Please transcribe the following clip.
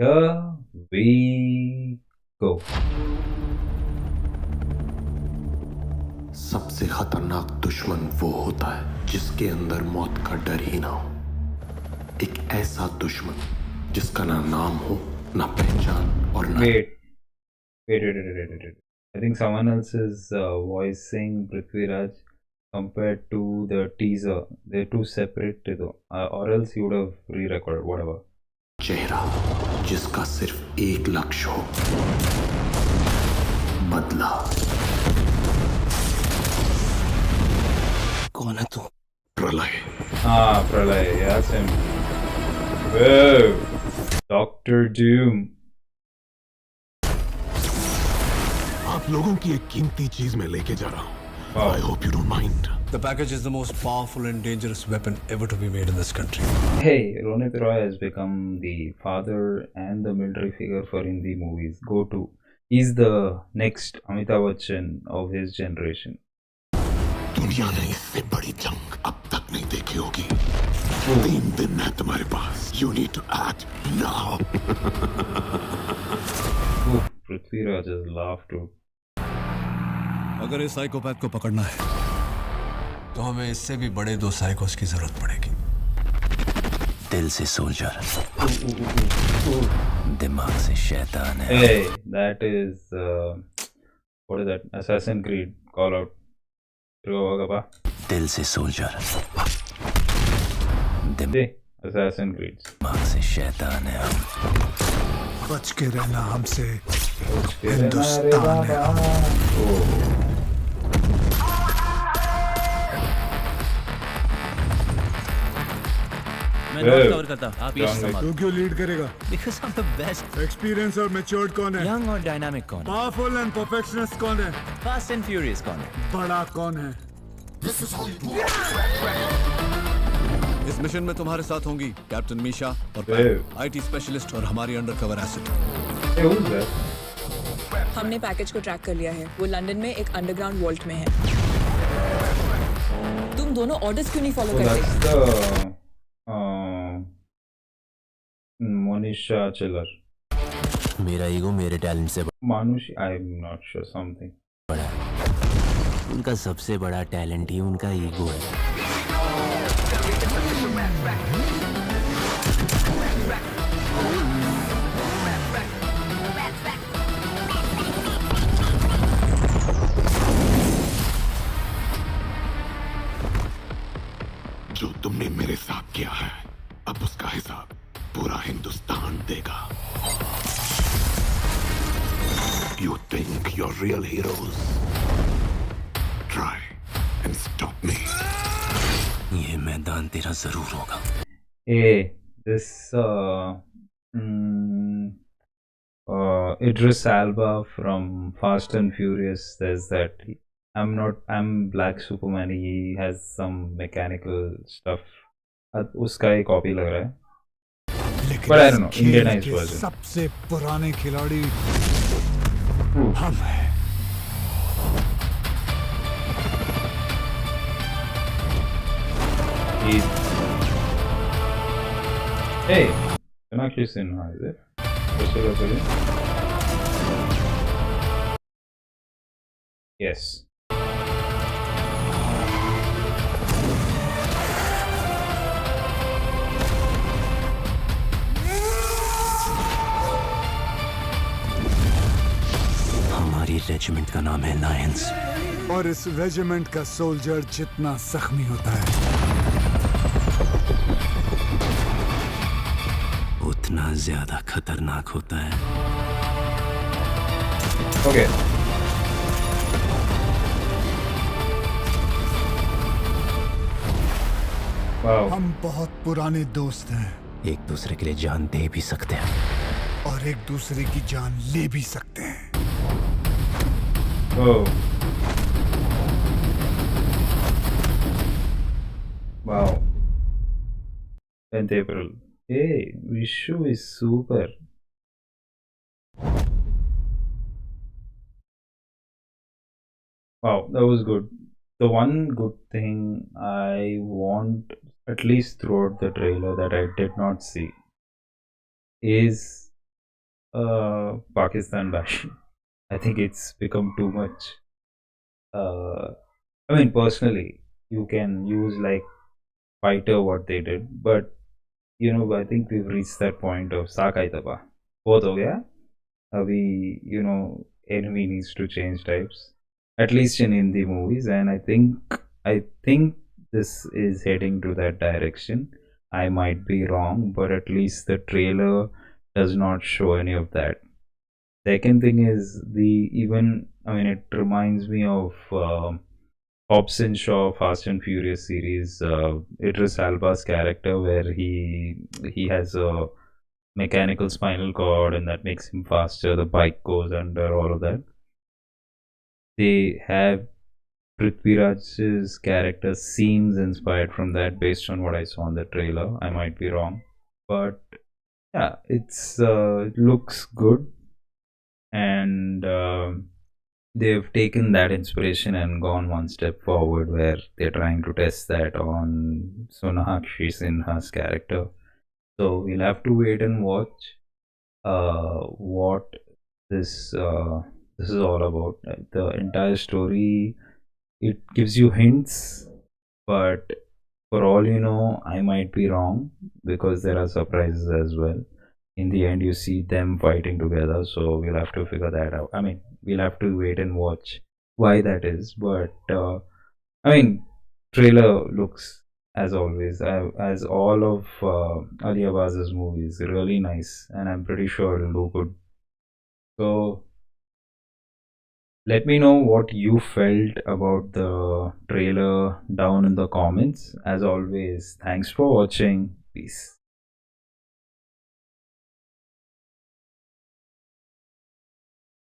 Here we go. सबसे खतरनाक दुश्मन वो होता है जिसके अंदर मौत का डर ही ना हो। एक ऐसा दुश्मन जिसका ना नाम हो, ना पहचान और ना Wait. I think someone else is voicing Prithviraj compared to the teaser. They're two separate, though. Or else you would have re-recorded, whatever. चेहरा जिसका सिर्फ एक लक्ष्य हो, बदला। कौन है तू? प्रलय। Pralay, yes him. Whoa! Dr. Doom. आप लोगों की एक कीमती चीज मैं लेके जा रहा हूँ। Wow. I hope you don't mind. The package is the most powerful and dangerous weapon ever to be made in this country. Hey, Ronit Roy has become the father and the military figure for Hindi movies. Go to. He's the next Amitabh Bachchan of his generation. दुनिया ने इससे बड़ी जंग अब तक नहीं देखी होगी। 3 दिन है तुम्हारे पास। You need to act now. Oof, Prithviraj just laughed too. अगर इस साइकोपैथ को पकड़ना है तो हमें इससे भी बड़े 2 साइकोस की जरूरत पड़ेगी। दिल से सोल्जर, दिमाग से शैतान है। Hey, that is what is that? Assassin's Creed call out. दिल से सोल्जर, Assassin's Creed. दिमाग से शैतान है हम। बच के रहना हमसे, हिंदुस्तान है हम। मैं नॉट कवर करता, आप ये संभाल। तू क्यों लीड करेगा? Because I'm the best. Experience और मैच्योर्ड कौन है? Young और डायनामिक कौन है? पावरफुल एंड परफेक्शनिस्ट कौन है? Fast and furious कौन है? बड़ा कौन है? इस मिशन में तुम्हारे साथ होंगी कैप्टन मीशा और आईटी स्पेशलिस्ट और हमारी undercover acid. Hey, who's that? हमने पैकेज को ट्रैक कर लिया है। वो लंदन में एक अंडरग्राउंड वॉल्ट में है। तुम दोनों ऑर्डर्स क्यों नहीं फॉलो So करते? that's the Monisha Chiller. मेरा ईगो मेरे टैलेंट से Manushi, I'm not sure something. बड़ा है। उनका सबसे बड़ा टैलेंट ही उनका ईगो है। जो तुमने मेरे साथ किया है, अब उसका हिसाब पूरा हिंदुस्तान देगा। You think you're real heroes? Try and stop me. ये मैदान तेरा जरूर होगा। Hey, this Idris Elba from Fast and Furious says that I'm Black Superman. He has some mechanical stuff. उसका एक कॉपी लग रहा है। But I don't know, Indianized version. सबसे पुराने खिलाड़ी हम हैं। Hey, you're not listening now, is it? Yes. हमारी रेजिमेंट का नाम है लायंस। और इस रेजिमेंट का सोल्जर जितना जख्मी होता है, उतना ज्यादा खतरनाक होता है। Okay. Wow. हम बहुत पुराने दोस्त हैं एक दूसरे के लिए जान दे भी सकते हैं। और एक दूसरे की जान ले भी सकते हैं। Oh. Wow. 10th April. Hey, Vishu is super. Wow, that was good. The one good thing I want, at least throughout the trailer, that I did not see is Pakistan bashing. I think it's become too much. I mean, personally, you can use like fighter what they did, but I think we've reached that point of Sakai Taba. Both ho gaya. Abhi, enemy needs to change types, at least in Hindi movies, and I think this is heading to that direction. I might be wrong, but at least the trailer does not show any of that. Second thing is it reminds me of Hobbs and Shaw Fast and Furious series, Idris Elba's character, where he has a mechanical spinal cord and that makes him faster. The bike goes under, all of that. They have Prithviraj's character seems inspired from that based on what I saw in the trailer. I might be wrong, but yeah, it looks good, and they've taken that inspiration and gone one step forward where they're trying to test that on Sonakshi Sinha's character. So we'll have to wait and watch what this this is all about. The entire story, it gives you hints, but for all you know, I might be wrong because there are surprises as well. In the end, you see them fighting together, so we'll have to figure that out. I mean, we'll have to wait and watch why that is. But I mean, trailer looks as always, as all of Ali Abbas's movies, really nice, and I'm pretty sure it'll do good. So let me know what you felt about the trailer down in the comments. As always, thanks for watching. Peace.